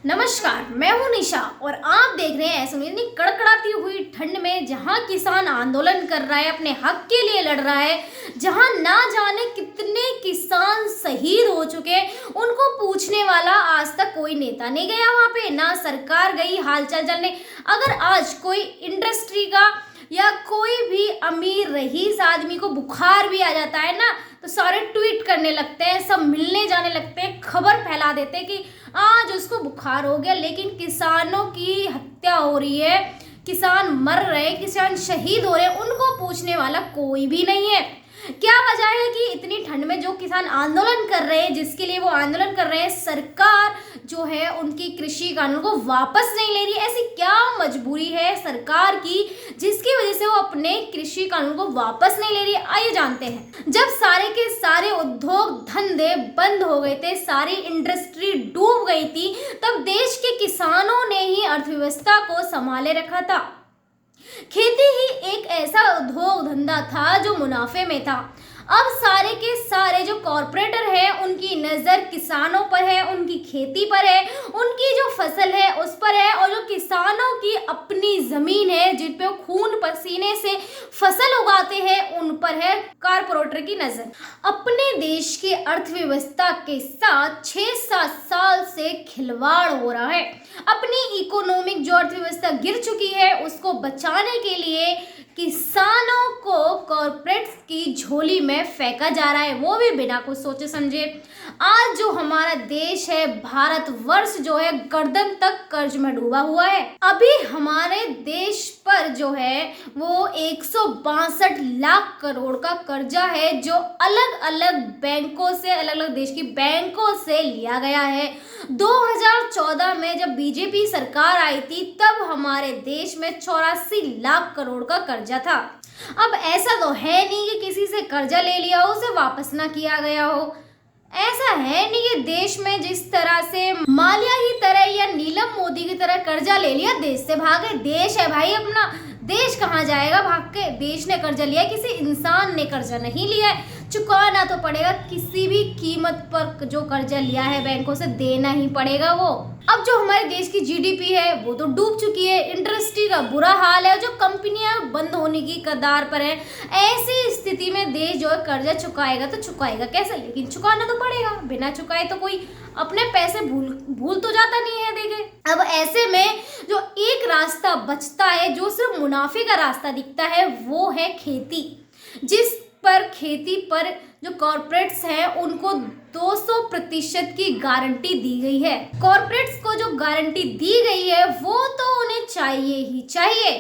नमस्कार, मैं हूं निशा और आप देख रहे हैं ऐसे इतनी कड़कड़ाती हुई ठंड में जहां किसान आंदोलन कर रहा है, अपने हक के लिए लड़ रहा है, जहां ना जाने कितने किसान शहीद हो चुके, उनको पूछने वाला आज तक कोई नेता नहीं गया वहां पे, ना सरकार गई हालचाल जानने। अगर आज कोई इंडस्ट्री का या कोई भी अमीर रईस आदमी को बुखार भी आ जाता है ना, तो सारे ट्वीट करने लगते हैं, सब मिलने जाने लगते हैं, खबर फैला देते हैं कि आज उसको बुखार हो गया। लेकिन किसानों की हत्या हो रही है, किसान मर रहे, किसान शहीद हो रहे, उनको पूछने वाला कोई भी नहीं है। क्या वजह है कि इतनी ठंड में जो किसान आंदोलन कर रहे हैं, जिसके लिए वो आंदोलन कर रहे हैं, सरकार जो है उनकी कृषि कानून को वापस नहीं ले रही। ऐसी क्या मजबूरी है सरकार की जिसकी वजह से वो अपने कृषि कानून को वापस नहीं ले रही? आइए जानते हैं। जब सारे के सारे उद्योग धंधे बंद हो गए थे, सारी इंडस्ट्री डूब गई थी, तब देश के किसानों ने ही अर्थव्यवस्था को संभाले रखा था। खेती ही एक ऐसा उद्योग धंधा था जो मुनाफे में था। अब सारे के सारे जो कॉरपोरेटर है, उनकी नज़र किसानों पर है, उनकी खेती पर है, उनकी जो फसल है उस पर है, और जो किसानों की अपनी ज़मीन है जिन पे खून पसीने से फसल उगाते हैं उन पर है कॉरपोरेटर की नज़र। अपने देश की अर्थव्यवस्था के साथ 6-7 साल से खिलवाड़ हो रहा है। अपनी इकोनॉमिक जो अर्थव्यवस्था गिर चुकी है उसको बचाने के लिए किसानों को कॉरपोरेट्स की झोली में फेंका जा रहा है, वो भी बिना कुछ सोचे समझे। आज जो हमारा देश है, भारतवर्ष जो है, गर्दन तक कर्ज में डूबा हुआ है। अभी हमारे देश पर जो है वो 162 लाख करोड़ का कर्जा है, जो अलग अलग बैंकों से, अलग अलग देश की बैंकों से लिया गया है। 2014 में जब बीजेपी सरकार आई थी तब हमारे देश में 84 लाख करोड़ का कर्जा था। अब ऐसा तो है नहीं कि किसी से कर्जा ले लिया हो उसे वापस ना किया गया हो। ऐसा है नहीं कि देश में जिस तरह से माल्या की तरह या नीलम मोदी की तरह कर्जा ले लिया देश से भागे। देश है भाई अपना, देश कहाँ जाएगा भाग के? देश ने कर्जा लिया, किसी इंसान ने कर्जा नहीं लिया है। चुकाना तो पड़ेगा, किसी भी कीमत पर जो कर्जा लिया है बैंकों से देना ही पड़ेगा वो। अब जो हमारे देश की जीडीपी है वो तो डूब चुकी है, इंडस्ट्री का बुरा हाल है, जो कंपनियां बंद होने की कगार पर है। ऐसी स्थिति में देश जो है कर्जा चुकाएगा तो चुकाएगा कैसे? लेकिन चुकाना तो पड़ेगा, बिना चुकाए तो कोई अपने पैसे भूल तो जाता नहीं है। देखे अब ऐसे में जो एक रास्ता बचता है, जो सिर्फ मुनाफे का रास्ता दिखता है, वो है खेती। जिस पर खेती पर जो कॉरपोरेट्स हैं उनको 200% की गारंटी दी गई है। कॉरपोरेट्स को जो गारंटी दी गई है वो तो उन्हें चाहिए ही चाहिए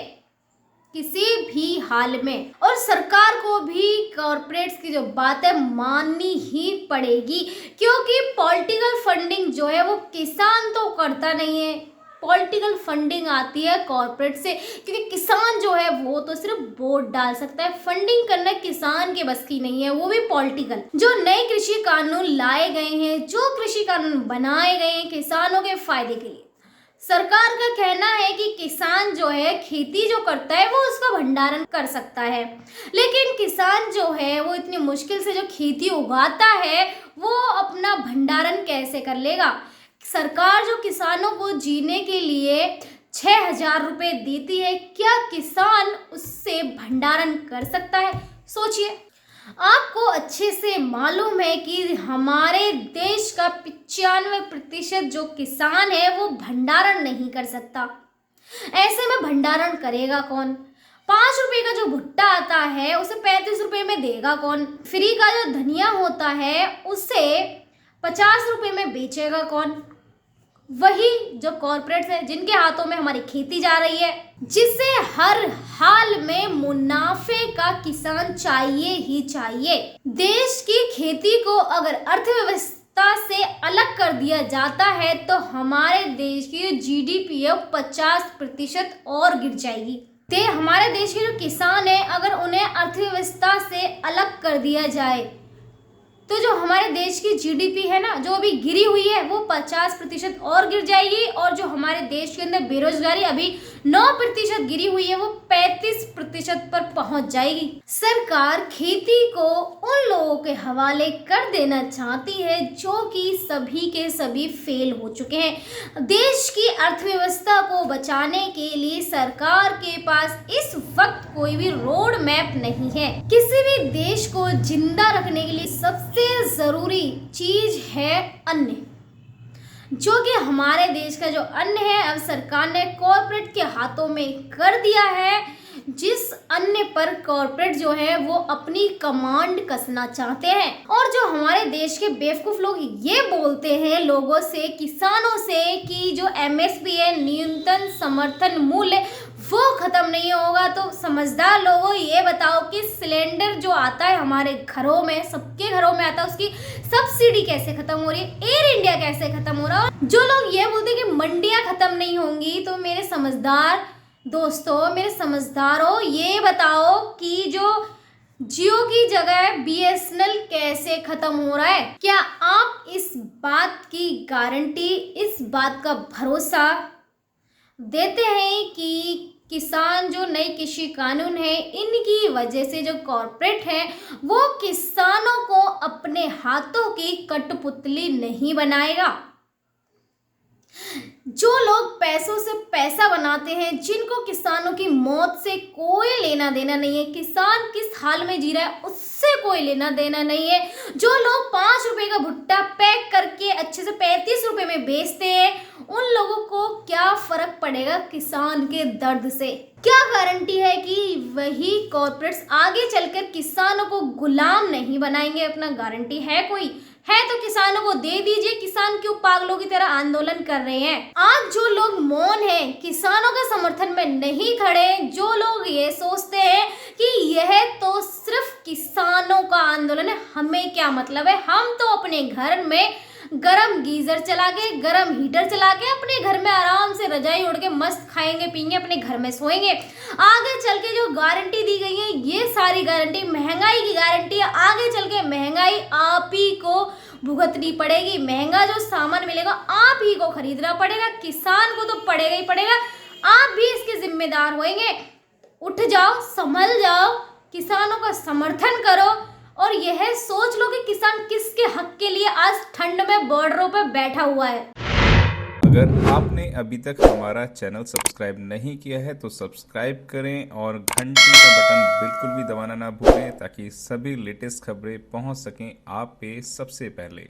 किसी भी हाल में, और सरकार को भी कॉरपोरेट्स की जो बात है माननी ही पड़ेगी, क्योंकि पॉलिटिकल फंडिंग जो है वो किसान तो करता नहीं है। पॉलिटिकल फंडिंग आती है कॉरपोरेट से, क्योंकि किसान जो है वो तो सिर्फ वोट डाल सकता है, फंडिंग करना किसान के बस की नहीं है, वो भी पॉलिटिकल। जो नए कृषि कानून लाए गए हैं, जो कृषि कानून बनाए गए हैं किसानों के फायदे के लिए, सरकार का कहना है कि किसान जो है खेती जो करता है वो उसका भंडारण कर सकता है। लेकिन किसान जो है वो इतनी मुश्किल से जो खेती उगाता है वो अपना भंडारण कैसे कर लेगा? सरकार जो किसानों को जीने के लिए 6,000 रुपये देती है, क्या किसान उससे भंडारण कर सकता है? सोचिए। आपको अच्छे से मालूम है कि हमारे देश का 95% जो किसान है वो भंडारण नहीं कर सकता। ऐसे में भंडारण करेगा कौन? 5 रुपए का जो भुट्टा आता है उसे 35 रुपए में देगा कौन? फ्री का जो धनिया होता है उसे 50 रुपए में बेचेगा कौन? वही जो कॉरपोरेट्स है जिनके हाथों में हमारी खेती जा रही है, जिसे हर हाल में मुनाफे का किसान चाहिए ही चाहिए। देश की खेती को अगर अर्थव्यवस्था से अलग कर दिया जाता है तो हमारे देश की जीडीपी है 50% और गिर जाएगी। ते हमारे देश के जो किसान है, अगर उन्हें अर्थव्यवस्था से अलग कर दिया जाए तो जो हमारे देश की जीडीपी है ना, जो अभी गिरी हुई है वो 50% और गिर जाएगी, और जो हमारे देश के अंदर बेरोजगारी अभी 9% गिरी हुई है वो 35% पर पहुंच जाएगी। सरकार खेती को उन लोगों के हवाले कर देना चाहती है जो कि सभी के सभी फेल हो चुके हैं। देश की अर्थव्यवस्था को बचाने के लिए सरकार के पास इस वक्त कोई भी रोड मैप नहीं है। किसी भी देश को जिंदा रखने के लिए सबसे जरूरी चीज है अन्न, जो कि हमारे देश का जो अन्न है अब सरकार ने कॉर्पोरेट के हाथों में कर दिया है, जिस अन्न पर कॉर्पोरेट जो है वो अपनी कमांड कसना चाहते हैं। और जो हमारे देश के बेवकूफ लोग ये बोलते हैं लोगों से, किसानों से, कि जो एमएसपी है, न्यूनतम समर्थन मूल्य, वो खत्म नहीं होगा। तो समझदार लोगों ये बताओ कि सिलेंडर जो आता है हमारे घरों में, सबके घरों में आता है, उसकी सब्सिडी कैसे खत्म हो रही है, एयर इंडिया कैसे खत्म हो रहा है। जो लोग ये बोलते हैं कि मंडियां खत्म नहीं होंगी, तो मेरे समझदार दोस्तों, मेरे समझदारों, ये बताओ कि जो जियो की जगह बीएसएनएल कैसे खत्म हो रहा है। क्या आप इस बात की गारंटी, इस बात का भरोसा देते हैं कि किसान जो नई कृषि कानून है इनकी वजह से जो कॉर्पोरेट है वो किसानों को अपने हाथों की कठपुतली नहीं बनाएगा? जो लोग पैसों से पैसा बनाते हैं, जिनको किसानों की मौत से कोई लेना देना नहीं है, किसान किस हाल में जी रहा है उससे कोई लेना देना नहीं है, जो लोग 5 रुपए का भुट्टा पैक करके अच्छे से 35 रुपए में बेचते हैं, उन लोगों को क्या फर्क पड़ेगा किसान के दर्द से? क्या गारंटी है कि वही कॉर्पोरेट्स आगे चलकर किसानों को गुलाम नहीं बनाएंगे? अपना गारंटी है कोई? है तो किसानों को दे दीजिए। किसान क्यों पागलों की तरह आंदोलन कर रहे हैं? आज जो लोग मौन हैं, किसानों के समर्थन में नहीं खड़े, जो लोग ये सोचते हैं कि यह तो सिर्फ किसानों का आंदोलन है, हमें क्या मतलब है, हम तो अपने घर में गरम गीजर चला के, गरम हीटर चला के अपने घर में आराम से रजाई ओढ़ के मस्त खाएंगे पीएंगे, अपने घर में सोएंगे। आगे चल के जो गारंटी दी गई है ये सारी गारंटी महंगाई की गारंटी है। आगे चल के महंगाई आप ही को भुगतनी पड़ेगी। महंगा जो सामान मिलेगा आप ही को खरीदना पड़ेगा, किसान को तो पड़ेगा ही पड़ेगा, आप भी इसके जिम्मेदार होंगे। उठ जाओ, संभल जाओ, किसानों का समर्थन करो और यह सोच लो कि किसान किसके हक के लिए आज ठंड में बॉर्डरों पर बैठा हुआ है। अगर आपने अभी तक हमारा चैनल सब्सक्राइब नहीं किया है तो सब्सक्राइब करें और घंटी का बटन बिल्कुल भी दबाना ना भूलें, ताकि सभी लेटेस्ट खबरें पहुंच सकें आप पे सबसे पहले।